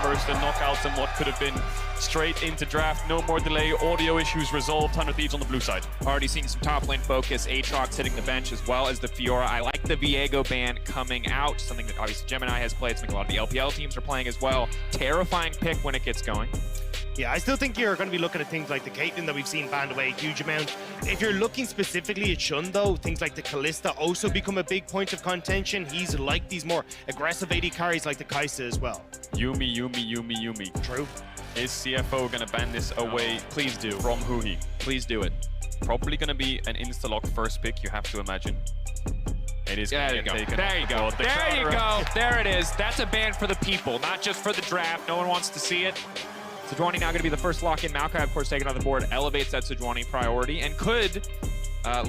first, and knockouts and what could have been straight into draft. No more delay, audio issues resolved, 100 Thieves on the blue side. Already seeing some top lane focus, Aatrox hitting the bench as well as the Fiora. I like the Viego ban coming out, something that obviously Gemini has played, something a lot of the LPL teams are playing as well. Terrifying pick when it gets going. Yeah, I still think you're going to be looking at things like the Caitlyn that we've seen banned away a huge amount. If you're looking specifically at Shun, though, things like the Kalista also become a big point of contention. He's like these more aggressive AD carries like the Kai'Sa as well. Yumi, Yumi, Yumi, Yumi. True. Is CFO going to ban this away? Please do. From Huhi? Please do it. Probably going to be an insta-lock first pick, you have to imagine. It is going to get taken. There you go. The There you counter. go. There it is. That's a ban for the people, not just for the draft. No one wants to see it. Sejuani now going to be the first lock-in. Maokai, of course, taken on the board, elevates that Sejuani priority, and could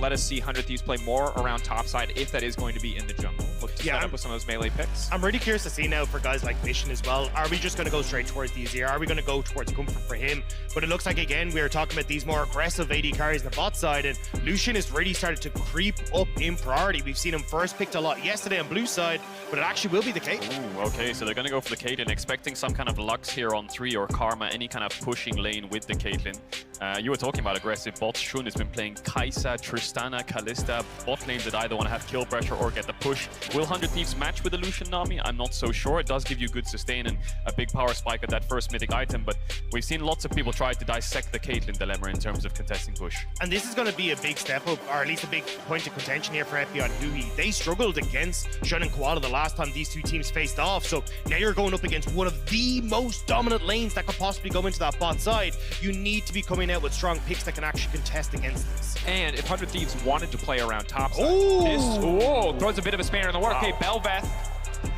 let us see 100 Thieves play more around topside if that is going to be in the jungle. Look to set up with some of those melee picks. I'm really curious to see now for guys like Mission as well. Are we just going to go straight towards the Azir? Are we going to go towards Comfort for him? But it looks like, again, we are talking about these more aggressive AD carries on the bot side, and Lucian has really started to creep up in priority. We've seen him first picked a lot yesterday on blue side, but it actually will be the Caitlyn. Ooh, okay, so they're going to go for the Caitlyn, expecting some kind of Lux here on 3 or Karma, any kind of pushing lane with the Caitlyn. You were talking about aggressive bots. Shun has been playing Kai'Sa, Tristana, Kalista, bot lanes that either want to have kill pressure or get the push. Will 100 Thieves match with the Lucian Nami? I'm not so sure. It does give you good sustain and a big power spike at that first mythic item, but we've seen lots of people try to dissect the Caitlyn dilemma in terms of contesting push. And this is going to be a big step up, or at least a big point of contention here for FPI and Huhi. They struggled against Shun and Koala the last time these two teams faced off, so now you're going up against one of the most dominant lanes that could possibly go into that bot side. You need to be coming out with strong picks that can actually contest against this. And if 100 Thieves wanted to play around topside, Ooh. throws a bit of a spanner in the work. Okay, Bel'Veth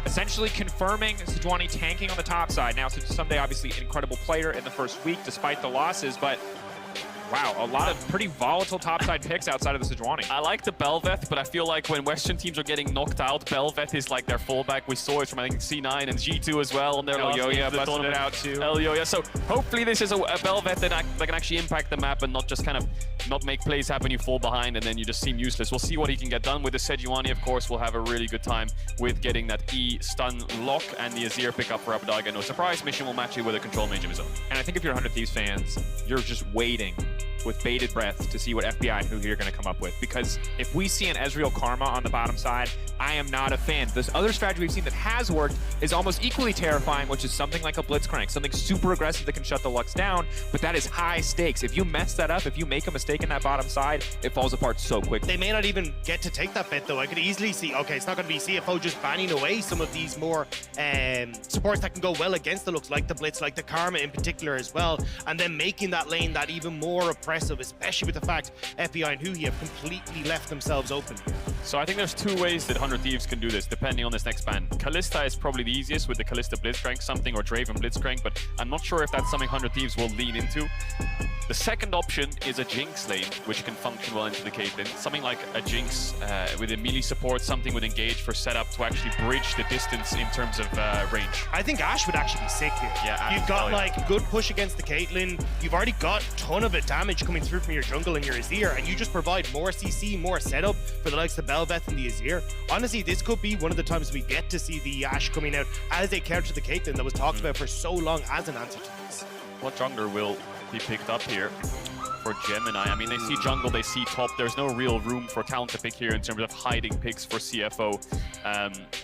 essentially confirming Sejuani tanking on the top side. Now, someday obviously an incredible player in the first week despite the losses, but wow, a lot of pretty volatile topside picks outside of the Sejuani. I like the Bel'Veth, but I feel like when Western teams are getting knocked out, Bel'Veth is like their fallback. We saw it from, I think, C9 and G2 as well. And their Elyoya busted it out too. Elyoya. So hopefully this is a Bel'Veth that can actually impact the map and not just kind of not make plays happen, you fall behind, and then you just seem useless. We'll see what he can get done with the Sejuani. Of course, we'll have a really good time with getting that E stun lock and the Azir pickup for Abadaga. No surprise, Mission will match you with a control mage of his own. And I think if you're 100 Thieves fans, you're just waiting with bated breath to see what FBI and Huhi are going to come up with. Because if we see an Ezreal Karma on the bottom side, I am not a fan. This other strategy we've seen that has worked is almost equally terrifying, which is something like a Blitzcrank, something super aggressive that can shut the Lux down, but that is high stakes. If you mess that up, if you make a mistake in that bottom side, it falls apart so quick. They may not even get to take that bet, though. I could easily see, okay, it's not going to be CFO just banning away some of these more supports that can go well against the Lux, like the Blitz, like the Karma in particular as well, and then making that lane that even more oppressive, especially with the fact FBI and Huhi have completely left themselves open. So I think there's two ways that 100 Thieves can do this, depending on this next ban. Kalista is probably the easiest with the Kalista Blitzcrank something, or Draven Blitzcrank, but I'm not sure if that's something 100 Thieves will lean into. The second option is a Jinx lane, which can function well into the Caitlyn. Something like a Jinx with a melee support, something with Engage for setup to actually bridge the distance in terms of range. I think Ashe would actually be sick here. Yeah, Ashe, you've got like good push against the Caitlyn. You've already got a ton of damage coming through from your jungle and your Azir, and you just provide more CC, more setup for the likes of Bel'Veth and the Azir. Honestly, this could be one of the times we get to see the Ashe coming out as a counter to the Caitlyn that was talked about for so long as an answer to this. What jungler will be picked up here for Gemini? I mean, they see jungle, they see top. There's no real room for counter pick here in terms of hiding picks for CFO.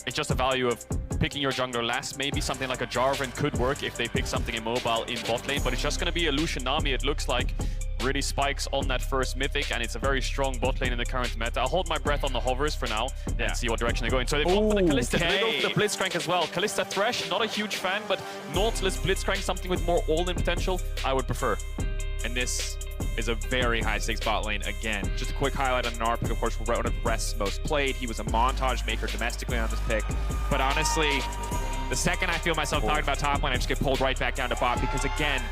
It's just a value of picking your jungler last. Maybe something like a Jarvan could work if they pick something immobile in bot lane, but it's just going to be a Lucian Nami, it looks like. Really spikes on that first mythic, and it's a very strong bot lane in the current meta. I'll hold my breath on the hovers for now and see what direction they go in. So they've gone for the Kalista. They go for the Blitzcrank as well. Kalista Thresh, not a huge fan, but Nautilus Blitzcrank, something with more all-in potential, I would prefer. And this is a very high stakes bot lane again. Just a quick highlight on Gnar pick, of course, one of Rest's most played. He was a montage maker domestically on this pick. But honestly, the second I feel myself talking about top lane, I just get pulled right back down to bot because, again,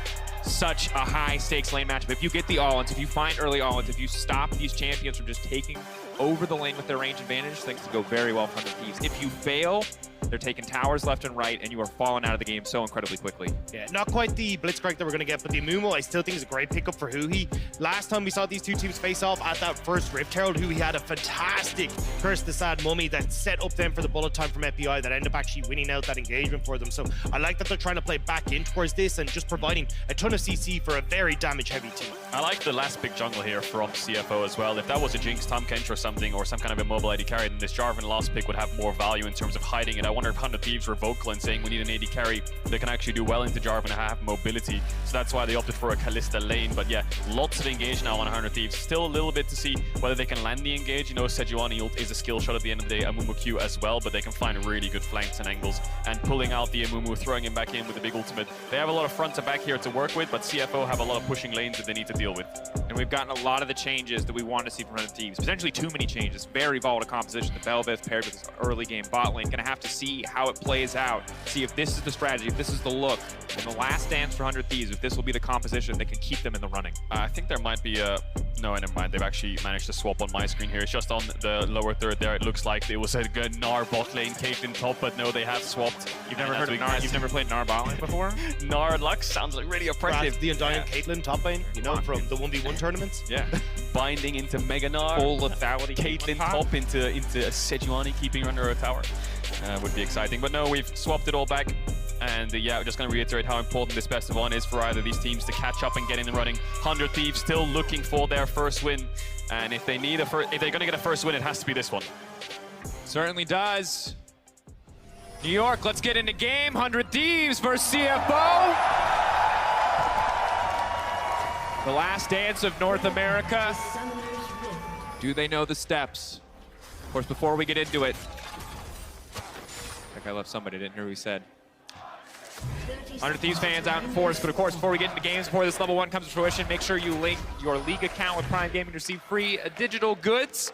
such a high stakes lane matchup. If you get the all-ins, if you find early all-ins, if you stop these champions from just taking over the lane with their range advantage, things to go very well for 100 Thieves. If you fail, they're taking towers left and right, and you are falling out of the game so incredibly quickly. Yeah, not quite the Blitzcrank that we're going to get, but the Amumu I still think is a great pickup for Huhi. Last time we saw these two teams face off at that first Rift Herald, Huhi had a fantastic Curse the Sad Mummy that set up them for the bullet time from FBI that ended up actually winning out that engagement for them. So I like that they're trying to play back in towards this and just providing a ton of CC for a very damage-heavy team. I like the last pick jungle here from CFO as well. If that was a Jinx, Tom Kench or something, or some kind of immobile AD carry, then this Jarvan last pick would have more value in terms of hiding it. I wonder if 100 Thieves were vocal and saying we need an AD carry that can actually do well into Jarvan and have mobility. So that's why they opted for a Kalista lane. But yeah, lots of engage now on 100 Thieves. Still a little bit to see whether they can land the engage. You know, Sejuani ult is a skill shot at the end of the day, Amumu Q as well, but they can find really good flanks and angles. And pulling out the Amumu, throwing him back in with a big ultimate. They have a lot of front to back here to work with, but CFO have a lot of pushing lanes that they need to deal with. And we've gotten a lot of the changes that we want to see from 100 Thieves. Potentially too many changes. Very volatile composition. The Bel'Veth paired with this early game bot lane. Gonna have to see how it plays out. See if this is the strategy, if this is the look. In the last dance for 100 Thieves, if this will be the composition that can keep them in the running. I think there might be a... No, never mind. They've actually managed to swap on my screen here. It's just on the lower third there. It looks like it was a good Gnar bot lane, Caitlyn top, but no, they have swapped. You've never heard of Gnar? You've never played Gnar bot lane before? Gnar Lux sounds like really oppressive. The Undying Caitlyn top lane, you know, from the 1v1 tournaments. Yeah. Binding into Mega Gnar. Full lethality. Caitlyn top into Sejuani, keeping her under a tower. Would be exciting. But no, we've swapped it all back. And yeah, we're just going to reiterate how important this best of one is for either of these teams to catch up and get in the running. 100 Thieves still looking for their first win. And if they need if they're going to get a first win, it has to be this one. Certainly does. New York, let's get into game. 100 Thieves versus CFO. The last dance of North America. Do they know the steps? Of course, before we get into it, I think I left somebody, didn't hear who he said. 100 Thieves fans out in force, but of course, before we get into games, before this level 1 comes to fruition, make sure you link your league account with Prime Gaming to receive free digital goods.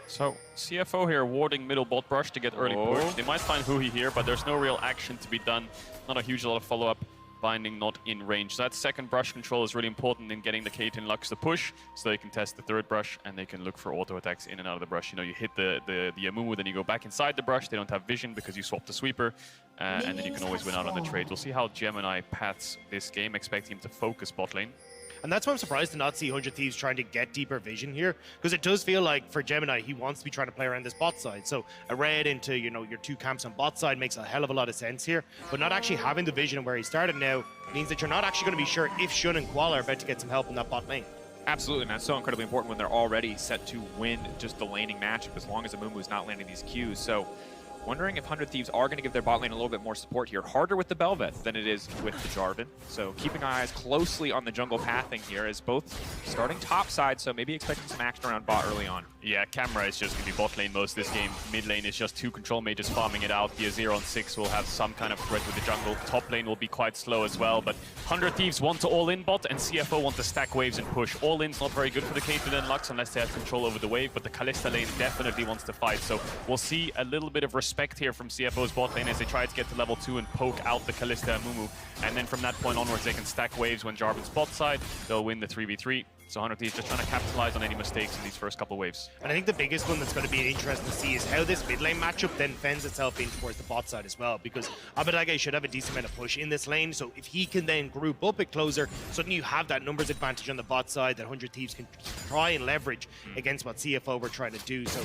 So, CFO here warding middle bot brush to get early push. They might find Huhi here, but there's no real action to be done. Not a huge lot of follow-up. Binding not in range. So that second brush control is really important in getting the Caitlyn Lux to push, so they can test the third brush and they can look for auto attacks in and out of the brush. You know, you hit the Amumu, then you go back inside the brush. They don't have vision because you swapped the sweeper, and then you can always win out on the trade. We'll see how Gemini paths this game, expecting him to focus bot lane. And that's why I'm surprised to not see 100 Thieves trying to get deeper vision here, because it does feel like for Gemini, he wants to be trying to play around this bot side. So a red into, you know, your two camps on bot side makes a hell of a lot of sense here, but not actually having the vision where he started now means that you're not actually going to be sure if Shun and Qual are about to get some help in that bot lane. Absolutely, man. It's so incredibly important when they're already set to win just the laning matchup, as long as Amumu is not landing these Qs. So wondering if 100 Thieves are going to give their bot lane a little bit more support here. Harder with the Bel'Veth than it is with the Jarvan. So keeping eyes closely on the jungle pathing here, as both starting top side, so maybe expecting some action around bot early on. Yeah, Camera is just going to be bot lane most of this game. Mid lane is just two control mages farming it out. The Azir on 6 will have some kind of threat with the jungle. Top lane will be quite slow as well, but 100 Thieves want to all-in bot, and CFO want to stack waves and push. All-in's not very good for the Caitlyn and Lux unless they have control over the wave, but the Kalista lane definitely wants to fight. So we'll see a little bit of respect here from CFO's bot lane as they try to get to level 2 and poke out the Kalista and Amumu. And then from that point onwards, they can stack waves when Jarvan's bot side. They'll win the 3v3. So 100 Thieves just trying to capitalize on any mistakes in these first couple waves. And I think the biggest one that's going to be interesting to see is how this mid lane matchup then fends itself in towards the bot side as well, because Abbedagge should have a decent amount of push in this lane, so if he can then group up it closer, suddenly you have that numbers advantage on the bot side that 100 Thieves can try and leverage against what CFO were trying to do. So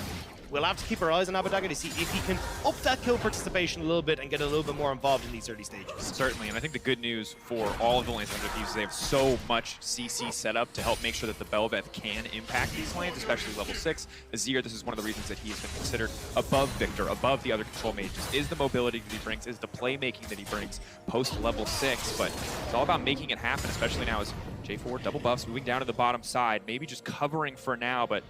we'll have to keep our eyes on Abbedagge to see if he can up that kill participation a little bit and get a little bit more involved in these early stages. Certainly, and I think the good news for all of the lanes 100 Thieves is they have so much CC set up to help make sure that the Bel'Veth can impact these lanes, especially level 6. Azir, this is one of the reasons that he has been considered above Victor, above the other control mages, is the mobility that he brings, is the playmaking that he brings post level 6, but it's all about making it happen, especially now as J4 double buffs moving down to the bottom side, maybe just covering for now, but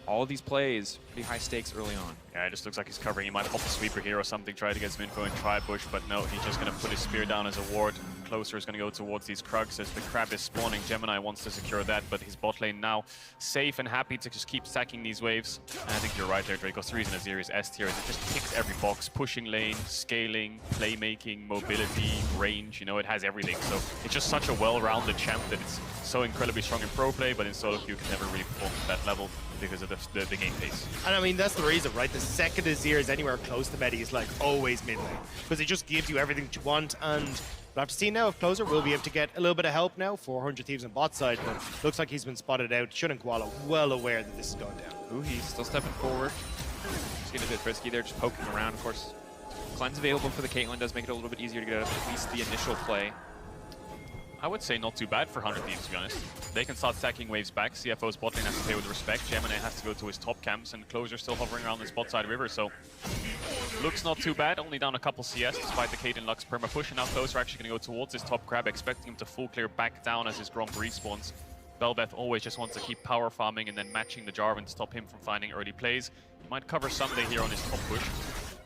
all of these plays, pretty high stakes early on. Yeah, it just looks like he's covering. He might pop a sweeper here or something, try to get some info and try push, but no, he's just going to put his spear down as a ward. Closer is going to go towards these Krugs as the crab is spawning. Gemini wants to secure that, but his bot lane now safe and happy to just keep stacking these waves. And I think you're right there, Draco. 3 and Azir is S tier. It just ticks every box. Pushing lane, scaling, playmaking, mobility, range. You know, it has everything. So it's just such a well-rounded champ that it's so incredibly strong in pro play, but in solo queue can never really perform at that level because of the game pace. And I mean, that's the reason, right? The second Azir is anywhere close to meta, he's like always mid lane. Because it just gives you everything that you want. And we'll have to see now if Closer will be able to get a little bit of help now. 400 Thieves on bot side, but looks like he's been spotted out. Shun and Koala well aware that this is going down. Ooh, he's still stepping forward. Just getting a bit risky there, just poking around, of course. Cleanse available for the Caitlyn does make it a little bit easier to get out of at least the initial play. I would say not too bad for 100 Thieves, to be honest. They can start stacking waves back. CFO's bot lane has to play with respect. Gemini has to go to his top camps, and Closer still hovering around this bot side river, so looks not too bad. Only down a couple CS despite the Caitlyn Lux perma push, and now Closer actually going to go towards his top crab, expecting him to full clear back down as his Gronk respawns. Belveth always just wants to keep power farming and then matching the Jarvan to stop him from finding early plays. He might cover Someday here on his top push,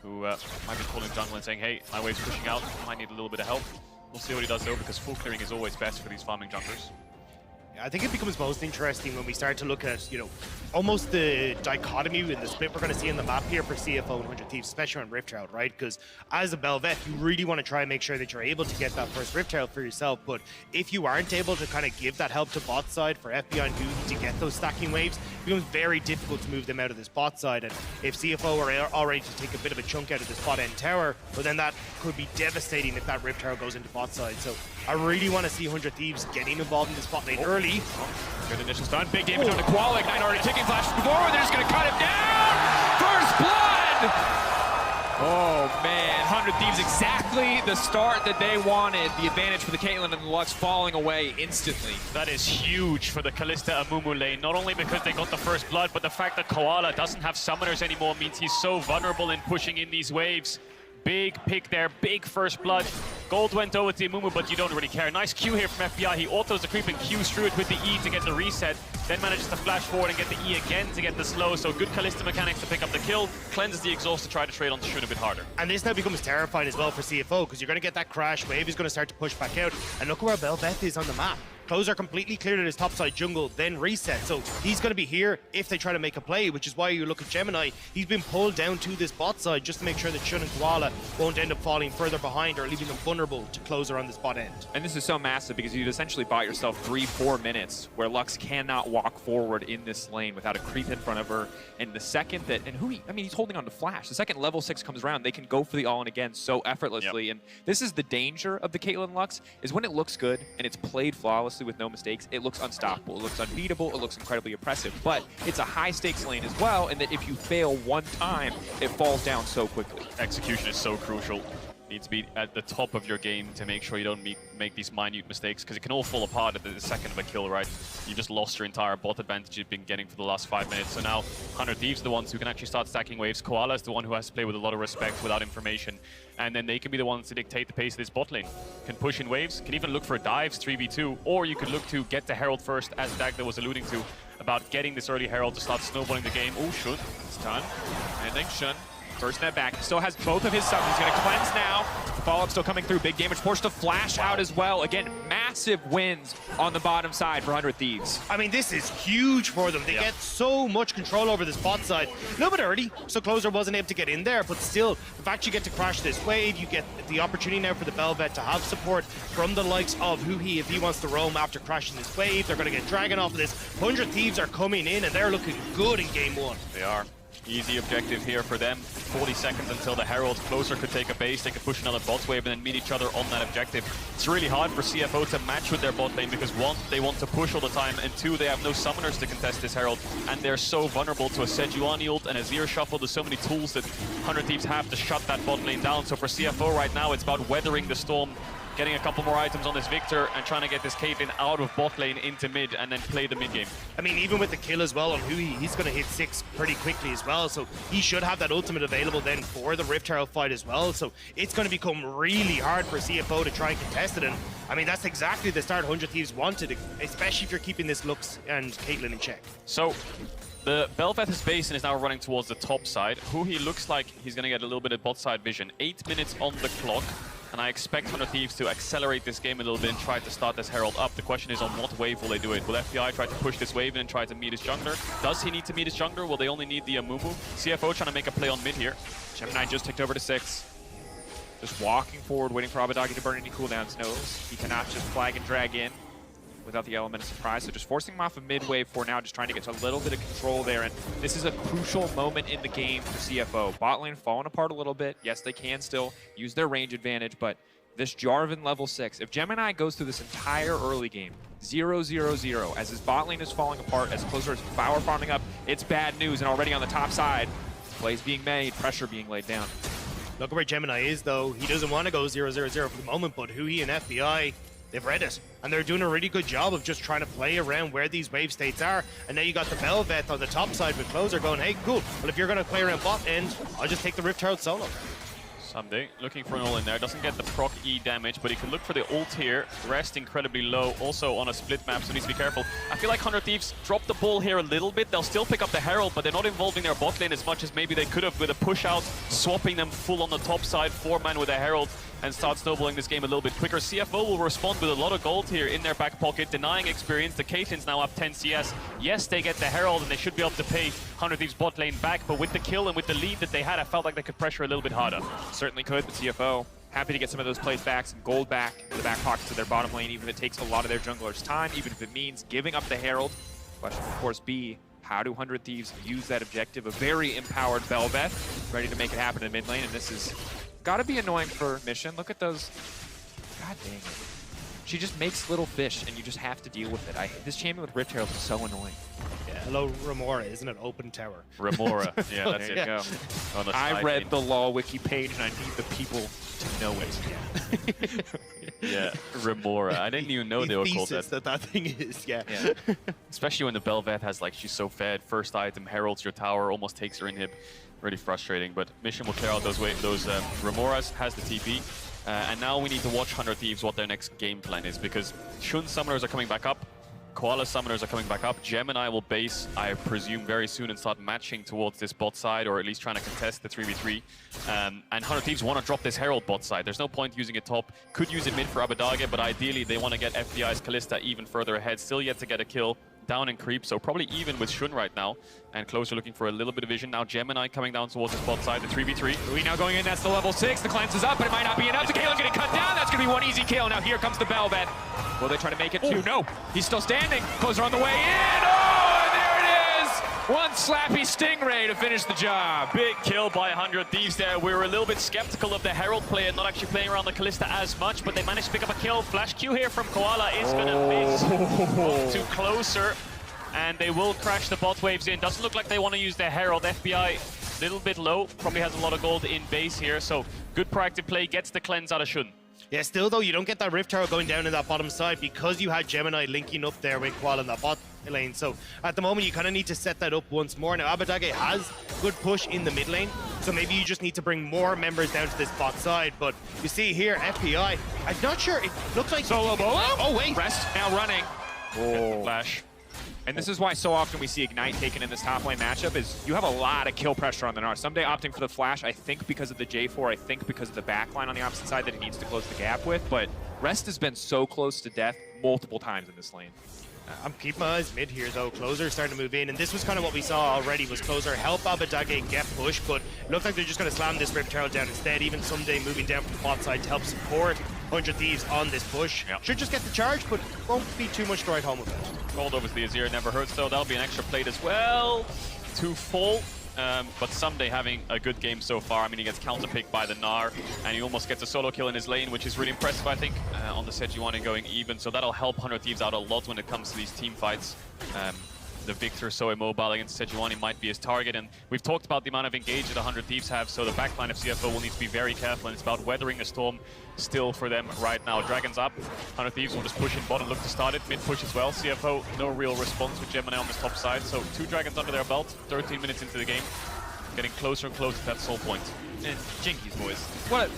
who might be calling jungle and saying, hey, my wave's pushing out, might need a little bit of help. We'll see what he does though, because full clearing is always best for these farming junglers. I think it becomes most interesting when we start to look at, you know, almost the dichotomy and the split we're going to see in the map here for CFO and 100 Thieves, especially on Rift Herald, right? Because as a Belveth, you really want to try and make sure that you're able to get that first Rift Herald for yourself. But if you aren't able to kind of give that help to bot side for FBI and Googie to get those stacking waves, it becomes very difficult to move them out of this bot side. And if CFO are already to take a bit of a chunk out of this bot end tower, well, then that could be devastating if that Rift Herald goes into bot side. So I really want to see 100 Thieves getting involved in this bot lane early. Good initial stun. Big damage on the Koala. Ignite already ticking. Flashes before. They're just going to cut him down. First blood. Oh, man. 100 Thieves, exactly the start that they wanted. The advantage for the Caitlyn and the Lux falling away instantly. That is huge for the Kalista Amumu lane, not only because they got the first blood, but the fact that Koala doesn't have summoners anymore means he's so vulnerable in pushing in these waves. Big pick there, big first blood. Gold went over to Amumu, but you don't really care. Nice Q here from FBI. He autos the creep and Qs through it with the E to get the reset. Then manages to flash forward and get the E again to get the slow. So good Kalista mechanics to pick up the kill. Cleanses the exhaust to try to trade on Shun a bit harder. And this now becomes terrifying as well for CFO, because you're going to get that crash wave. He's going to start to push back out. And look where Belveth is on the map. Closer completely cleared at his topside jungle, then reset. So he's going to be here if they try to make a play, which is why you look at Gemini. He's been pulled down to this bot side just to make sure that Shun and Koala won't end up falling further behind or leaving them vulnerable to Closer on this bot end. And this is so massive because you'd essentially bought yourself 3-4 minutes where Lux cannot walk forward in this lane without a creep in front of her. And the second that, he's holding on to Flash. The second level 6 comes around, they can go for the all-in again so effortlessly. Yep. And this is the danger of the Caitlyn Lux, is when it looks good and it's played flawlessly with no mistakes, it looks unstoppable, it looks unbeatable, it looks incredibly oppressive. But it's a high-stakes lane as well, and that if you fail one time, it falls down so quickly. Execution is so crucial. Need to be at the top of your game to make sure you don't make these minute mistakes, because it can all fall apart at the second of a kill, right? You just lost your entire bot advantage you've been getting for the last 5 minutes. So now 100 Thieves are the ones who can actually start stacking waves. Koala is the one who has to play with a lot of respect without information. And then they can be the ones to dictate the pace of this bot lane. Can push in waves, can even look for dives 3v2, or you could look to get the Herald first, as Dagda was alluding to, about getting this early Herald to start snowballing the game. Oh, Shun. Stun. Landing Shun. First net back. Still has both of his subs. He's going to cleanse now. The follow-up still coming through. Big damage. Forced to flash out as well. Again, massive wins on the bottom side for 100 Thieves. I mean, this is huge for them. They get so much control over this bot side. A little bit early, so Closer wasn't able to get in there, but still, the fact you get to crash this wave, you get the opportunity now for the Belveth to have support from the likes of Huhi if he wants to roam after crashing this wave. They're going to get Dragon off of this. 100 Thieves are coming in, and they're looking good in game one. They are. Easy objective here for them. 40 seconds until the Herald. Closer could take a base, they could push another bot wave and then meet each other on that objective. It's really hard for CFO to match with their bot lane because 1, they want to push all the time, and 2, they have no summoners to contest this Herald, and they're so vulnerable to a Sejuani ult and a Azir shuffle. There's so many tools that 100 Thieves have to shut that bot lane down. So for CFO right now, it's about weathering the storm, getting a couple more items on this Victor and trying to get this Caitlyn out of bot lane into mid and then play the mid game. I mean, even with the kill as well on Huhi, he's going to hit 6 pretty quickly as well, so he should have that ultimate available then for the Rift Herald fight as well, so it's going to become really hard for CFO to try and contest it, and I mean, that's exactly the start 100 Thieves wanted, especially if you're keeping this Lux and Caitlyn in check. So the Belveth's base is now running towards the top side. Huhi looks like he's going to get a little bit of bot side vision. 8 minutes on the clock. And I expect 100 Thieves to accelerate this game a little bit and try to start this Herald up. The question is on what wave will they do it? Will FBI try to push this wave in and try to meet his jungler? Does he need to meet his jungler? Will they only need the Amumu? CFO trying to make a play on mid here. Gemini just ticked over to 6. Just walking forward, waiting for Abadagi to burn any cooldowns. Knows he cannot just flag and drag in. without the element of surprise. So just forcing him off of mid-wave for now, just trying to get a little bit of control there. And this is a crucial moment in the game for CFO. Bot lane falling apart a little bit. Yes, they can still use their range advantage, but this Jarvan level 6, if Gemini goes through this entire early game, 0-0-0, as his bot lane is falling apart, as Closer is power farming up, it's bad news. And already on the top side, plays being made, pressure being laid down. Look where Gemini is, though. He doesn't want to go 0-0-0 for the moment, but Hui and FBI, they've read it. And they're doing a really good job of just trying to play around where these wave states are. And now you got the Bel'Veth on the top side with Closer going, hey, cool. Well, if you're going to play around bot end, I'll just take the Rift Herald solo. Someday looking for an ult in there, doesn't get the proc E damage, but he can look for the ult here. Rest incredibly low, also on a split map, so needs to be careful. I feel like 100 Thieves drop the ball here a little bit. They'll still pick up the Herald, but they're not involving their bot lane as much as maybe they could have with a push out, swapping them full on the top side, 4-man with a Herald, and start snowballing this game a little bit quicker. CFO will respond with a lot of gold here in their back pocket, denying experience. The Caitlyn's now up 10 CS. Yes, they get the Herald, and they should be able to pay 100 Thieves bot lane back, but with the kill and with the lead that they had, I felt like they could pressure a little bit harder. Certainly could, but CFO happy to get some of those plays back, some gold back in the back pockets of their bottom lane, even if it takes a lot of their junglers' time, even if it means giving up the Herald. Question, of course, be how do 100 Thieves use that objective? A very empowered Bel'Veth, ready to make it happen in mid lane, and this is gotta be annoying for Mission. Look at those. God dang it. She just makes little fish, and you just have to deal with it. This champion with Rift Herald is so annoying. Yeah, hello, Remora, isn't it? Open tower. Remora, yeah, that's There it. you go. On the I side read lane. the law wiki page, and I need the people to know it. Yeah, Remora. I didn't even know they were called that. that thing is, yeah. Especially when the Bel'Veth has, like, she's so fed. First item, heralds your tower, almost takes her inhib. Really frustrating, but Mission will clear out those Remoras, has the TP. And now we need to watch 100 Thieves what their next game plan is, because Shun summoners are coming back up. Koala summoners are coming back up. Gemini will base, I presume, very soon and start matching towards this bot side, or at least trying to contest the 3v3. And 100 Thieves want to drop this Herald bot side. There's no point using it top. Could use it mid for Abadage, but ideally they want to get FBI's Kalista even further ahead. Still yet to get a kill. Down in creep, so probably even with Shun right now. And Closer looking for a little bit of vision. Now Gemini coming down towards the spot side, the 3v3. Louis now going in, that's the level 6. The cleanse is up, but it might not be enough. The Kaelin's getting cut down. That's going to be one easy kill. Now here comes the Bel'Veth. Will they try to make it two? No, he's still standing. Closer on the way in. Oh, and there it is. One slappy Stingray to finish the job. Big kill by 100 Thieves there. We were a little bit skeptical of the Herald play and not actually playing around the Kalista as much, but they managed to pick up a kill. Flash Q here from Koala is going to miss. Too Closer. And they will crash the bot waves in. Doesn't look like they want to use their Herald. FBI a little bit low. Probably has a lot of gold in base here. So good proactive play. Gets the cleanse out of Shun. Yeah, still though, you don't get that Rift Tower going down in that bottom side because you had Gemini linking up there with Koala in that bot lane. So at the moment, you kind of need to set that up once more. Now, Abadage has good push in the mid lane. So maybe you just need to bring more members down to this bot side. But you see here, FBI, I'm not sure. It looks like Solo Boa. Oh, wait. Rest now running. Oh. Flash. And this is why so often we see Ignite taken in this top lane matchup is you have a lot of kill pressure on the Gnar. Someday opting for the flash, I think because of the J4, I think because of the backline on the opposite side that he needs to close the gap with, but Rest has been so close to death multiple times in this lane. I'm keeping my eyes mid here though. Closer starting to move in, and this was kind of what we saw already was Closer help Abadage get push, but it looks like they're just going to slam this Rift Herald down instead. Even Someday moving down from the bot side to help support 100 Thieves on this push. Yep. Should just get the charge, but won't be too much to write home about. Gold over to the Azir never hurts though. That'll be an extra plate as well to fall. But Someday having a good game so far. I mean, he gets counterpicked by the Gnar, and he almost gets a solo kill in his lane, which is really impressive, I think, on the Sejuani going even. So that'll help 100 Thieves out a lot when it comes to these team fights. The Victor so immobile against Sejuani might be his target, and we've talked about the amount of engage that 100 Thieves have, so the backline of CFO will need to be very careful, and it's about weathering the storm still for them right now. Dragon's up, 100 Thieves will just push in bot and look to start it, mid push as well. CFO, no real response with Gemini on this top side, so 2 Dragons under their belt, 13 minutes into the game, getting closer and closer to that soul point. And Jinkies, boys.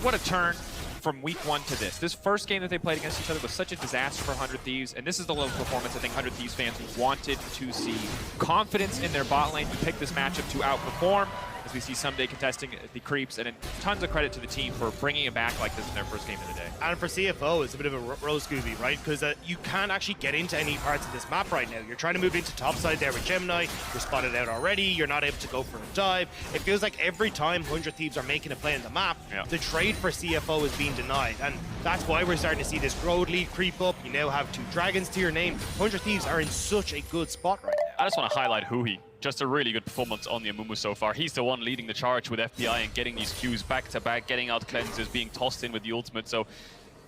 What a turn from week 1 to this. This first game that they played against each other was such a disaster for 100 Thieves, and this is the level of performance I think 100 Thieves fans wanted to see. Confidence in their bot lane to pick this matchup to outperform. as we see Someday contesting the creeps, and tons of credit to the team for bringing it back like this in their first game of the day. And for CFO, it's a bit of a rose Scooby, right? Because you can't actually get into any parts of this map right now. You're trying to move into topside there with Gemini. You're spotted out already. You're not able to go for a dive. It feels like every time 100 Thieves are making a play on the map, the trade for CFO is being denied. And that's why we're starting to see this road lead creep up. You now have 2 dragons to your name. 100 Thieves are in such a good spot right now. I just want to highlight Huhi. Just a really good performance on the Amumu so far. He's the one leading the charge with FBI and getting these Qs back to back, getting out cleanses, being tossed in with the ultimate. So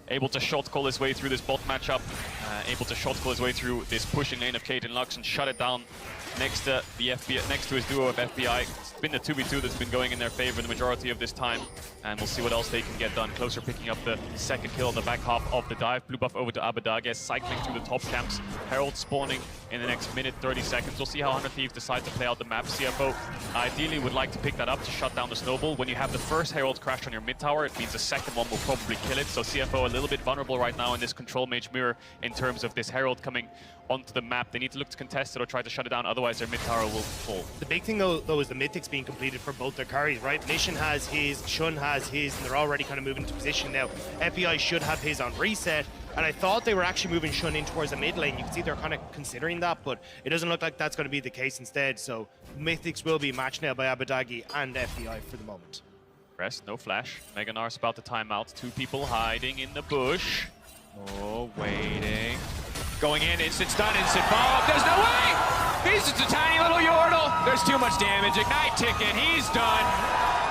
able to shot call his way through this bot matchup, able to shot call his way through this pushing lane of Caitlyn Lux and shut it down next to the FBI, next to his duo of FBI. It's been the 2v2 that's been going in their favor the majority of this time, and we'll see what else they can get done. Closer picking up the second kill on the back half of the dive. Blue buff over to Abadage, cycling through the top camps. Herald spawning in the next minute, 30 seconds. We'll see how 100 Thieves decide to play out the map. CFO ideally would like to pick that up to shut down the snowball. When you have the first Herald crash on your mid tower, it means the second one will probably kill it. So CFO a little bit vulnerable right now in this control mage mirror in terms of this Herald coming onto the map. They need to look to contest it or try to shut it down, otherwise their mid tower will fall. The big thing though is the mythics being completed for both their carries, right? Mission has his, Shun has his, and they're already kind of moving into position now. FBI should have his on reset, and I thought they were actually moving Shun in towards the mid lane. You can see they're kind of considering that, but it doesn't look like that's going to be the case instead. So mythics will be matched now by Abadagi and FBI for the moment. Rest, no flash. Mega Nar's about to time out. 2 people hiding in the bush. Oh, waiting. Going in, instant stun, instant follow-up. There's no way! He's just a tiny little Yordle. There's too much damage. Ignite ticket, he's done.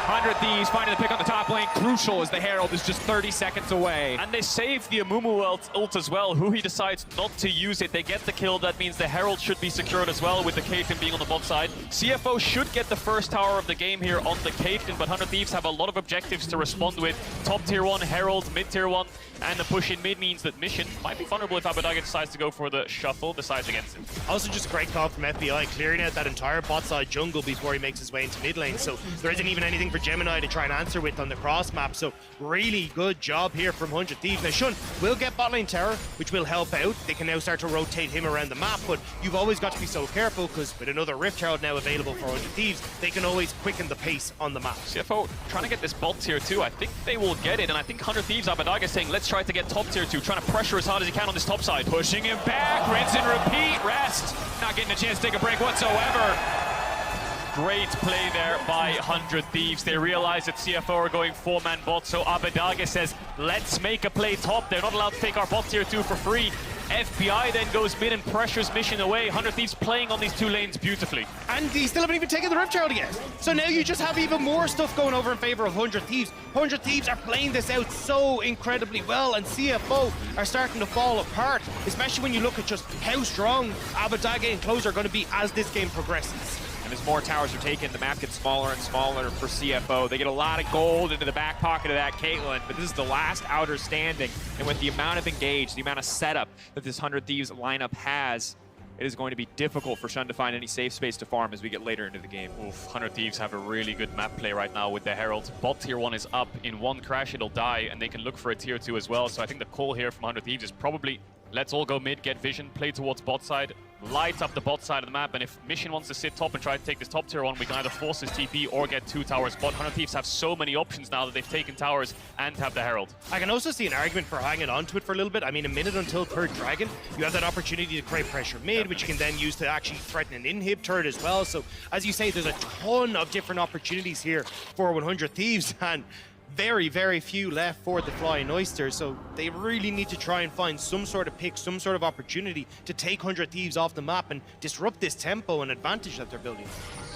100 Thieves finding the pick on the top lane. Crucial as the Herald is just 30 seconds away. And they save the Amumu ult as well. Huhi decides not to use it. They get the kill. That means the Herald should be secured as well with the Caitlyn being on the bot side. CFO should get the first tower of the game here on the Caitlyn, but 100 Thieves have a lot of objectives to respond with. Top tier 1, Herald, mid tier 1, and the push in mid means that Mission might be vulnerable if Abadage decides to go for the shuffle, decides against him. Also just a great call from FBI, clearing out that entire bot side jungle before he makes his way into mid lane. So there isn't even anything for Gemini to try and answer with on the cross map. So really good job here from 100 Thieves. Now Shun will get bot lane tower, which will help out. They can now start to rotate him around the map, but you've always got to be so careful because with another Rift Herald now available for 100 Thieves, they can always quicken the pace on the map. CFO trying to get this bot tier 2. I think they will get it, and I think 100 Thieves, Abadage saying, let's try to get top tier 2, trying to pressure as hard as he can on this top side. Pushing him back, rinse and repeat, rest. Not getting a chance to take a break whatsoever. Great play there by 100 Thieves. They realize that CFO are going 4-man bot, so Abadage says, let's make a play top. They're not allowed to take our bot tier 2 for free. FBI then goes mid and pressures Mission away. 100 Thieves playing on these 2 lanes beautifully. And they still haven't even taken the Rift Herald yet. So now you just have even more stuff going over in favor of 100 Thieves. 100 Thieves are playing this out so incredibly well, and CFO are starting to fall apart, especially when you look at just how strong Abadage and Close are going to be as this game progresses. And as more towers are taken, the map gets smaller and smaller for CFO. They get a lot of gold into the back pocket of that Caitlyn, but this is the last outer standing. And with the amount of engage, the amount of setup that this 100 Thieves lineup has, it is going to be difficult for Shun to find any safe space to farm as we get later into the game. Oof, 100 Thieves have a really good map play right now with the Herald. Bot tier 1 is up. In one crash, it'll die, and they can look for a tier 2 as well. So I think the call here from 100 Thieves is probably, let's all go mid, get vision, play towards bot side, light up the bot side of the map, and if Mission wants to sit top and try to take this top tier 1, we can either force his TP or get 2 towers. But 100 Thieves have so many options now that they've taken towers and have the Herald. I can also see an argument for hanging on to it for a little bit. I mean, a minute until 3rd Dragon, you have that opportunity to create pressure mid, which you can then use to actually threaten an inhib turret as well. So, as you say, there's a ton of different opportunities here for 100 Thieves, and very, very few left for the Flying Oyster, so they really need to try and find some sort of pick, some sort of opportunity to take 100 Thieves off the map and disrupt this tempo and advantage that they're building.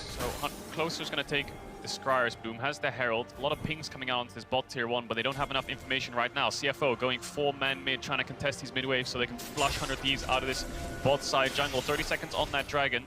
So Closer's going to take the Scryer's Bloom, has the Herald, a lot of pings coming out onto this bot tier 1, but they don't have enough information right now. CFO going 4-man mid, trying to contest these mid waves so they can flush 100 Thieves out of this bot side jungle. 30 seconds on that Dragon.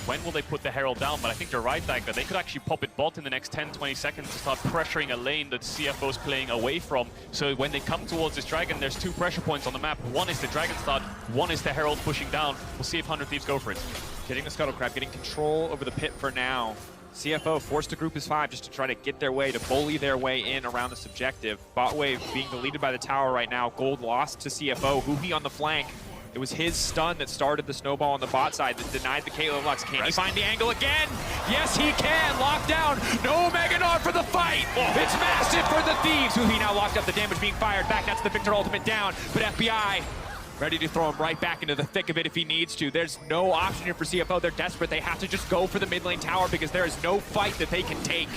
When will they put the Herald down? But I think you're right, Dagda. They could actually pop it bot in the next 10-20 seconds to start pressuring a lane that CFO's playing away from. So when they come towards this Dragon, there's 2 pressure points on the map. One is the Dragon start, one is the Herald pushing down. We'll see if 100 Thieves go for it. Getting the Scuttle Crab, getting control over the pit for now. CFO forced to group as 5 just to try to get their way, to bully their way in around this objective. Bot wave being deleted by the tower right now. Gold lost to CFO. Huhi on the flank. It was his stun that started the snowball on the bot side that denied the Caitlyn Lux. Can he find the angle again? Yes, he can. Lockdown. No Mega Nod for the fight. It's massive for the Thieves. Who he now locked up the damage being fired. Back, that's the Victor ultimate down. But FBI ready to throw him right back into the thick of it if he needs to. There's no option here for CFO. They're desperate. They have to just go for the mid lane tower because there is no fight that they can take.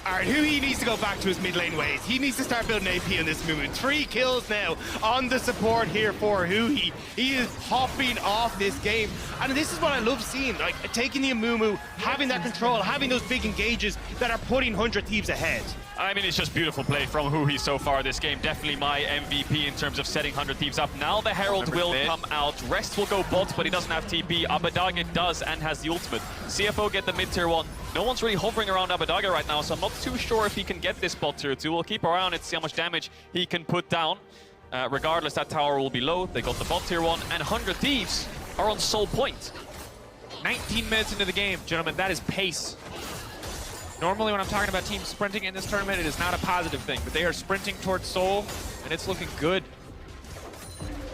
All right, Huhi needs to go back to his mid lane ways. He needs to start building AP in this movement. 3 kills now on the support here for Huhi. He is popping off this game. And this is what I love seeing, like taking the Amumu, having that control, having those big engages that are putting 100 Thieves ahead. I mean, it's just beautiful play from Huhi so far this game. Definitely my MVP in terms of setting 100 Thieves up. Now the Herald will come out. Rest will go bot, but he doesn't have TP. Abbedagge does and has the ultimate. CFO get the mid tier 1. No one's really hovering around Abbedagge right now, so I'm not too sure if he can get this bot tier 2. We'll keep our eye on it, see how much damage he can put down. Regardless, that tower will be low. They got the bot tier 1, and 100 Thieves are on sole point. 19 minutes into the game, gentlemen, that is pace. Normally when I'm talking about teams sprinting in this tournament, it is not a positive thing, but they are sprinting towards Seoul, and it's looking good.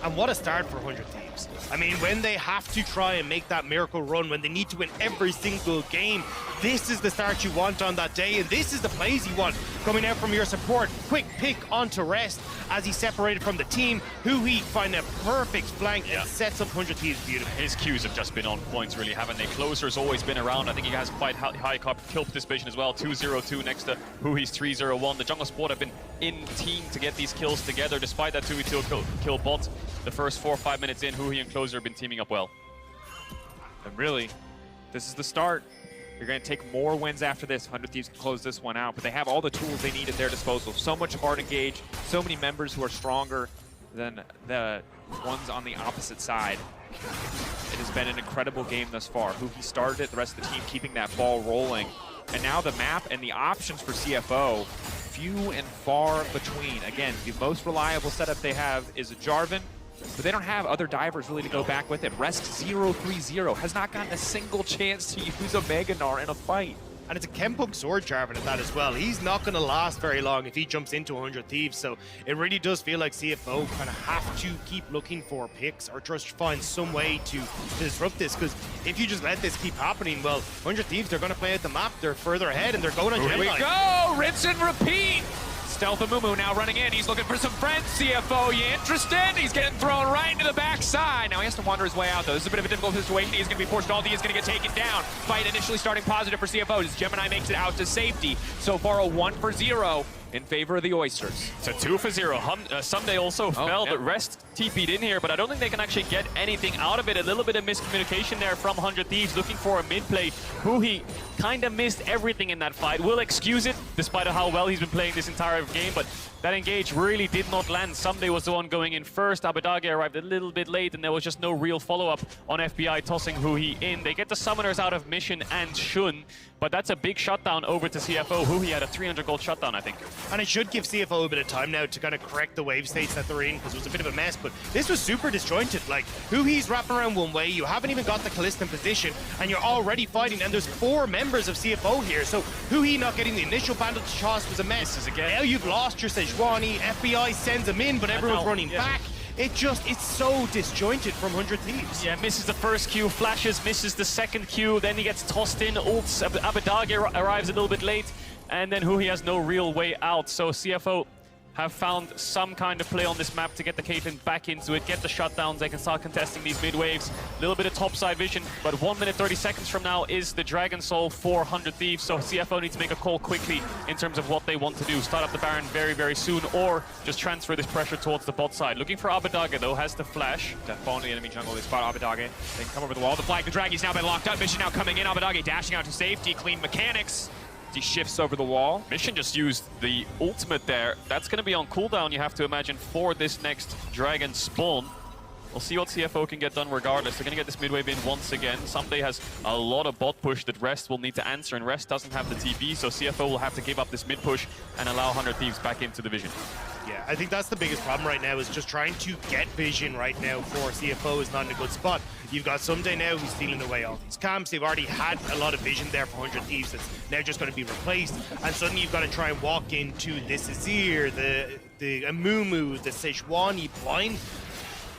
And what a start for 100 Thieves. I mean, when they have to try and make that miracle run, when they need to win every single game, this is the start you want on that day, and this is the plays you want coming out from your support. Quick pick onto Rest as he separated from the team. Huhi find a perfect flank and sets up 100 Thieves beautifully. His Qs have just been on points, really, haven't they? Closer's always been around. I think he has quite high kill participation as well. 2-0-2 next to Huhi's 3-0-1. The jungle squad have been in team to get these kills together, despite that 2v2 kill bot. The first 4 or 5 minutes in, Huhi and Closer have been teaming up well. And really, this is the start. You're going to take more wins after this. 100 Thieves can close this one out, but they have all the tools they need at their disposal. So much hard engage, so many members who are stronger than the ones on the opposite side. It has been an incredible game thus far. Huhi started it, the rest of the team keeping that ball rolling. And now the map and the options for CFO, few and far between. Again, the most reliable setup they have is a Jarvan, but they don't have other divers really to go back with it. Rest 0-3-0 has not gotten a single chance to use a Mega Gnar in a fight. And it's a Kempuk Sword Jarvan at that as well. He's not going to last very long if he jumps into 100 Thieves. So it really does feel like CFO kind of have to keep looking for picks or just find some way to disrupt this. Because if you just let this keep happening, well, 100 Thieves, they're going to play out the map. They're further ahead and they're going on Here we Gemini. go! Rinse and repeat! Stealth Amumu now running in. He's looking for some friends. CFO, you interested? He's getting thrown right into the backside. Now he has to wander his way out, though. This is a bit of a difficult situation. He's going to be forced. Aldi is going to get taken down. Fight initially starting positive for CFO as Gemini makes it out to safety. So far, a 1-for-0 in favor of the Oysters. It's a 2-for-0. Sunday also fell, but Rest TP'd in here, but I don't think they can actually get anything out of it. A little bit of miscommunication there from 100 Thieves looking for a mid play. Huhi kind of missed everything in that fight. We'll excuse it, despite how well he's been playing this entire game, but that engage really did not land. Sunday was the one going in first. Abbedagge arrived a little bit late, and there was just no real follow-up on FBI tossing Huhi in. They get the summoners out of Mission and Shun, but that's a big shutdown over to CFO. Huhi had a 300 gold shutdown, I think. And it should give CFO a bit of time now to kind of correct the wave states that they're in, because it was a bit of a mess, but this was super disjointed. Like, Huhi's wrapping around one way, you haven't even got the Kalista in position, and you're already fighting, and there's 4 members of CFO here, so Huhi not getting the initial bandage toss was a mess. Now you've lost your Sejuani, FBI sends him in, but everyone's running back. It's so disjointed from 100 Thieves. Yeah, misses the first Q, flashes, misses the second Q, then he gets tossed in, ults, Abbedagge arrives a little bit late, and then Huhi has no real way out. So CFO have found some kind of play on this map to get the Caitlyn back into it, get the shutdowns, they can start contesting these mid waves. A little bit of topside vision, but 1 minute 30 seconds from now is the Dragon Soul for 100 Thieves, so CFO needs to make a call quickly in terms of what they want to do. Start up the Baron very, very soon, or just transfer this pressure towards the bot side. Looking for Abbedagge though, has the flash. Falling the enemy jungle, they spot Abbedagge. They can come over the wall to flag the drag. He's now been locked up. Mission now coming in. Abbedagge dashing out to safety. Clean mechanics. He shifts over the wall. Mission just used the ultimate there. That's going to be on cooldown, you have to imagine, for this next Dragon spawn. We'll see what CFO can get done regardless. They're going to get this mid-wave in once again. Someday has a lot of bot push that Rest will need to answer, and Rest doesn't have the TP, so CFO will have to give up this mid-push and allow 100 Thieves back into the vision. Yeah, I think that's the biggest problem right now, is just trying to get vision right now for CFO is not in a good spot. You've got Someday now who's stealing away all these camps. They've already had a lot of vision there for 100 Thieves that's now just going to be replaced. And suddenly you've got to try and walk into this Azir, the Amumu, the Sejuani blind.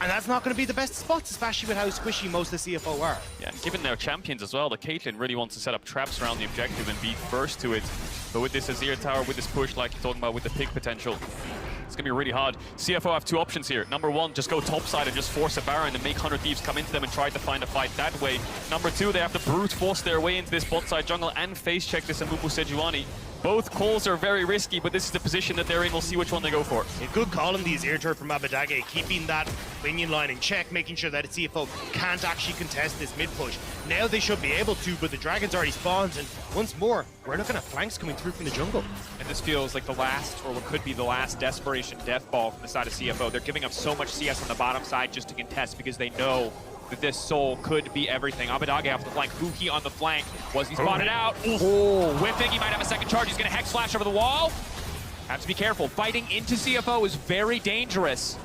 And that's not going to be the best spots, especially with how squishy most of the CFO are. Yeah, and given their champions as well, the Caitlyn really wants to set up traps around the objective and be first to it. But with this Azir tower, with this push, like you're talking about, with the pick potential, it's going to be really hard. CFO have two options here. Number one, just go topside and just force a Baron and make 100 Thieves come into them and try to find a fight that way. Number two, they have to brute force their way into this bot side jungle and face check this Amumu Sejuani. Both calls are very risky, but this is the position that they're in. We'll see which one they go for. A good call on the Azir turret from Abadage, keeping that minion line in check, making sure that CFO can't actually contest this mid push. Now they should be able to, but the Dragon's already spawned, and once more, we're looking at flanks coming through from the jungle. And this feels like the last, or what could be the last desperation death ball from the side of CFO. They're giving up so much CS on the bottom side just to contest because they know that this soul could be everything. Abadage off the flank, Buki on the flank. Was he spotted out? Oh, whipping, he might have a second charge. He's gonna Hex Flash over the wall. Have to be careful. Fighting into CFO is very dangerous.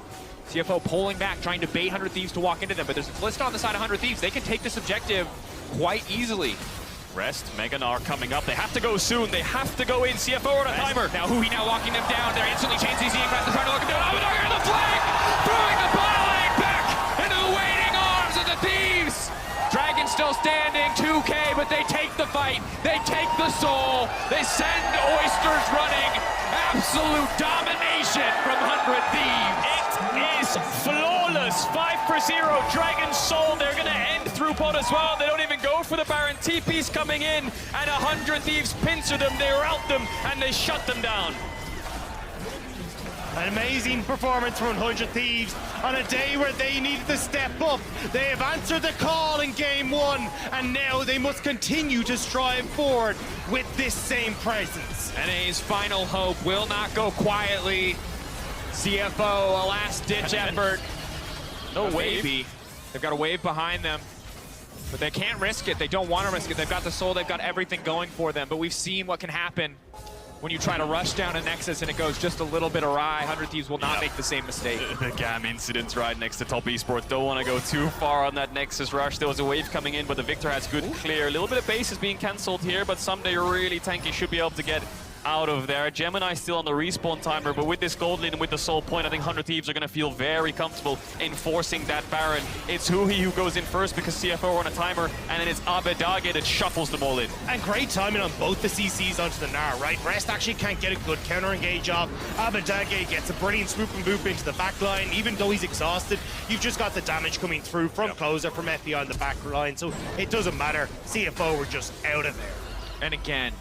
CFO pulling back, trying to bait 100 Thieves to walk into them, but there's a Kalista on the side of 100 Thieves. They can take this objective quite easily. Rest, Meganar coming up. They have to go soon. They have to go in. CFO on a timer. Now Huhi now locking them down. They're instantly chain CCing fast. They're trying to lock them down. Abadage on the flank! Throwing the bot lane back into the waiting arms of the Thieves! Dragon still standing, 2K, but they take the fight. They take the soul. They send Oysters running. Absolute domination from 100 Thieves. It is flawless. 5-0. Dragon Soul. They're going to end through bot as well. They don't even go for the Baron. TP's coming in, and 100 Thieves pincer them. They rout them, and they shut them down. An amazing performance from 100 Thieves on a day where they needed to step up. They have answered the call in game one, and now they must continue to strive forward with this same presence. NA's final hope will not go quietly. CFO, a last-ditch effort. No wave. They've got a wave behind them, but they can't risk it. They don't want to risk it. They've got the soul. They've got everything going for them, but we've seen what can happen when you try to rush down a Nexus and it goes just a little bit awry. 100 Thieves will not make the same mistake. The GAM incidents right next to top esports. Don't want to go too far on that Nexus rush. There was a wave coming in, but the Victor has good clear. A little bit of base is being cancelled here, but someday really tanky should be able to get out of there. Gemini still on the respawn timer, but with this gold lead and with the soul point, I think 100 Thieves are going to feel very comfortable enforcing that Baron. It's Huhi who goes in first because CFO are on a timer, and then it's Abadage that shuffles them all in. And great timing on both the CCs onto the Gnar, right? Rest actually can't get a good counter engage off. Abadage gets a brilliant swoop and boop into the back line. Even though he's exhausted, you've just got the damage coming through from Closer, from FBI on the back line, so it doesn't matter. CFO were just out of there. And again,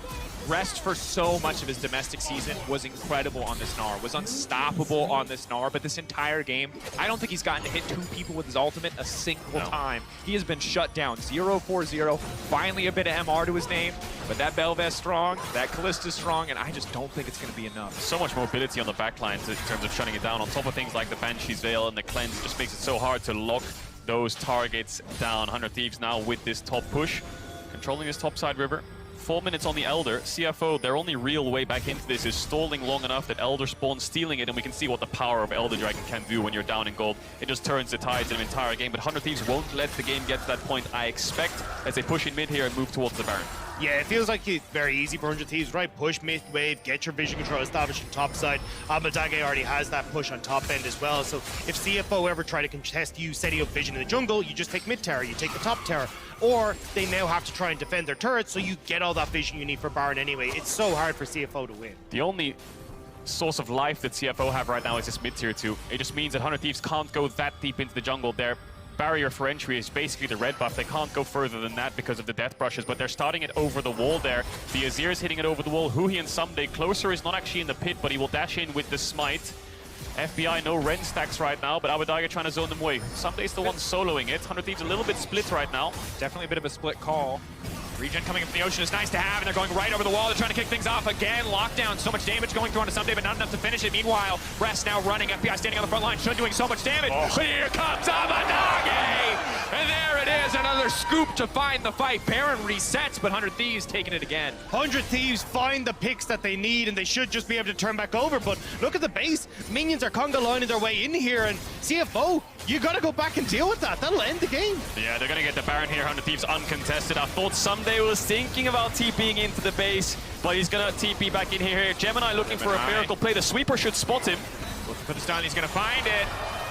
Rest for so much of his domestic season was incredible on this Gnar, was unstoppable on this Gnar, but this entire game, I don't think he's gotten to hit 2 people with his ultimate a single time. He has been shut down, 0-4-0, finally a bit of MR to his name, but that Belveth's strong, that Kalista's strong, and I just don't think it's going to be enough. So much mobility on the backline in terms of shutting it down, on top of things like the Banshee's Veil and the Cleanse, just makes it so hard to lock those targets down. 100 Thieves now with this top push, controlling this top side river. 4 minutes on the Elder. CFO, their only real way back into this is stalling long enough that Elder spawns, stealing it, and we can see what the power of Elder Dragon can do when you're down in gold. It just turns the tides in an entire game, but 100 Thieves won't let the game get to that point, I expect, as they push in mid here and move towards the Baron. Yeah, it feels like it's very easy for 100 Thieves, right? Push mid wave, get your vision control established on top side. Abadage already has that push on top end as well, so if CFO ever try to contest you setting up vision in the jungle, you just take mid tower, you take the top tower. Or they now have to try and defend their turrets, so you get all that vision you need for Baron anyway. It's so hard for CFO to win. The only source of life that CFO have right now is this mid tier 2. It just means that 100 Thieves can't go that deep into the jungle. Their barrier for entry is basically the red buff. They can't go further than that because of the death brushes, but they're starting it over the wall there. The Azir is hitting it over the wall. Huhi and Someday. Closer is not actually in the pit, but he will dash in with the smite. FBI, no Ren stacks right now, but Abadage trying to zone them away. Someday's the one soloing it. 100 Thieves a little bit split right now. Definitely a bit of a split call. Regen coming up from the ocean is nice to have, and they're going right over the wall. They're trying to kick things off again. Lockdown, so much damage going through onto Someday, but not enough to finish it. Meanwhile, Rest now running. FBI standing on the front line, Shun doing so much damage. But here comes Abadage! And there it is, another scoop to find the fight. Baron resets, but 100 Thieves taking it again. 100 Thieves find the picks that they need, and they should just be able to turn back over. But look at the base. Minions are conga lining their way in here, and CFO, you got to go back and deal with that. That'll end the game. Yeah, they're going to get the Baron here. 100 Thieves uncontested. I thought Someday was thinking about TPing into the base, but he's going to TP back in here. Gemini looking for a miracle play. The sweeper should spot him. Looking for the stun, he's going to find it.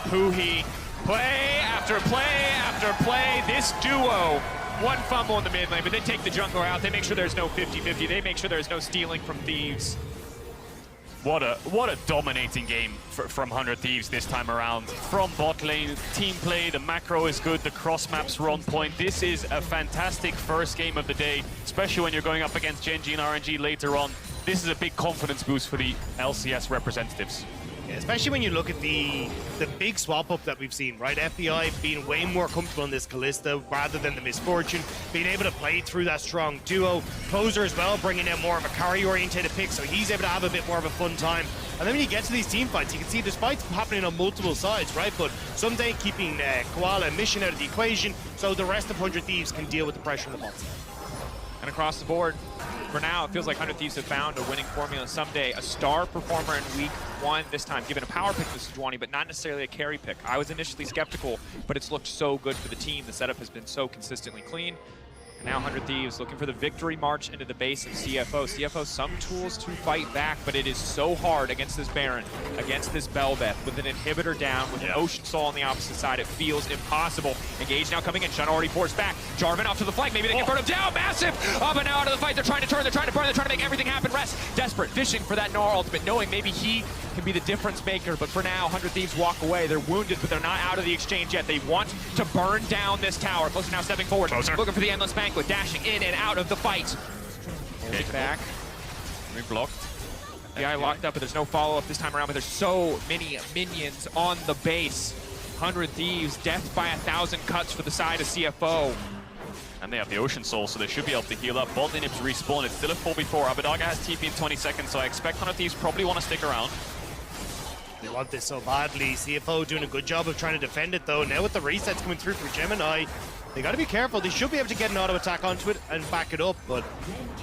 Huhi Play after play after play. This duo, one fumble in the mid lane, but they take the jungler out. They make sure there's no 50-50. They make sure there's no stealing from Thieves. What a dominating game from 100 Thieves this time around. From bot lane, team play, the macro is good, the cross maps are on point. This is a fantastic first game of the day, especially when you're going up against Genji and RNG later on. This is a big confidence boost for the LCS representatives. Yeah, especially when you look at the big swap up that we've seen, right? FBI being way more comfortable in this Kalista rather than the Misfortune, being able to play through that strong duo. Closer as well, bringing in more of a carry-oriented pick, so he's able to have a bit more of a fun time. And then when you get to these team fights, you can see there's fights happening on multiple sides, right? But someday keeping Koala and Mission out of the equation, so the rest of 100 Thieves can deal with the pressure on the bot side. And across the board, for now, it feels like 100 Thieves have found a winning formula. Someday, a star performer in week 1 this time, given a power pick to Sejuani, but not necessarily a carry pick. I was initially skeptical, but it's looked so good for the team. The setup has been so consistently clean. And now 100 Thieves looking for the victory march into the base of CFO. CFO, some tools to fight back, but it is so hard against this Baron, against this Bel'Veth, with an inhibitor down, with an Ocean Soul on the opposite side. It feels impossible. Engage now coming in. Shun already forced back. Jarvan off to the flank. Maybe they can burn him down. Massive! Up and now out of the fight. They're trying to turn. They're trying to burn. They're trying to make everything happen. Rest. Desperate. Fishing for that Gnar ultimate, knowing maybe he can be the difference maker. But for now, 100 Thieves walk away. They're wounded, but they're not out of the exchange yet. They want to burn down this tower. Closer now stepping forward. Closer. Looking for the Endless Banquet. Dashing in and out of the fight. Okay. Back. Reblocked. FBI locked up, but there's no follow-up this time around, but there's so many minions on the base. 100 Thieves, death by 1,000 cuts for the side of CFO. And they have the Ocean Soul, so they should be able to heal up. Bot lane Ibs respawn. It's still a 4v4. Abadaga has TP in 20 seconds, so I expect 100 Thieves probably want to stick around. They want this so badly. CFO doing a good job of trying to defend it, though. Now with the resets coming through for Gemini, they got to be careful. They should be able to get an auto attack onto it and back it up, but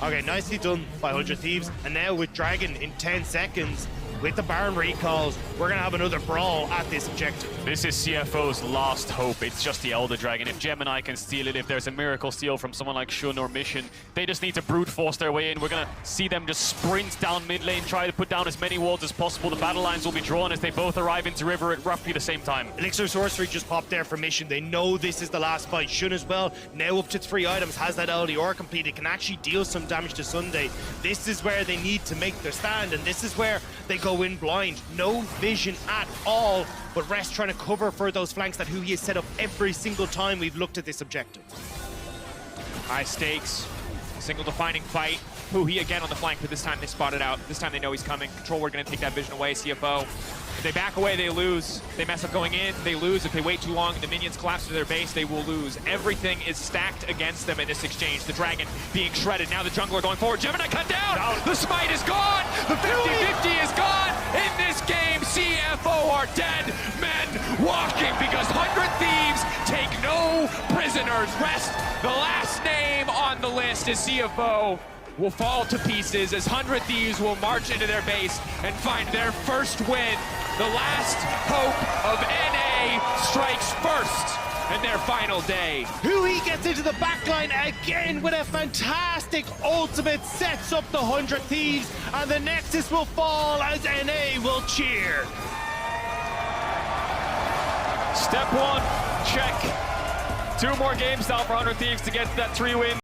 okay, nicely done by 100 Thieves. And now with Dragon in 10 seconds, with the Baron recalls, we're going to have another brawl at this objective. This is CFO's last hope. It's just the Elder Dragon. If Gemini can steal it, if there's a miracle steal from someone like Shun or Mission, they just need to brute force their way in. We're going to see them just sprint down mid lane, try to put down as many walls as possible. The battle lines will be drawn as they both arrive into River at roughly the same time. Elixir Sorcery just popped there for Mission. They know this is the last fight. Shun as well, now up to 3 items, has that LDR completed, can actually deal some damage to Sunday. This is where they need to make their stand, and this is where they go in blind. No vision at all, but Rest trying to cover for those flanks that Hui has set up every single time we've looked at this objective. High stakes, single defining fight. Hui again on the flank, but this time they spot it out. This time they know he's coming. Control, we're going to take that vision away. CFO, if they back away, they lose. They mess up going in, they lose. If they wait too long, the minions collapse to their base, they will lose. Everything is stacked against them in this exchange. The Dragon being shredded. Now the jungler going forward. Gemini cut down! The smite is gone! The 50-50 is gone! In this game, CFO are dead men walking because 100 Thieves take no prisoners. Rest, the last name on the list is CFO, will fall to pieces as 100 Thieves will march into their base and find their first win. The last hope of NA strikes first in their final day. Hui gets into the backline again with a fantastic ultimate, sets up the 100 Thieves, and the Nexus will fall as NA will cheer. Step 1, check. 2 more games now for 100 Thieves to get that 3 win.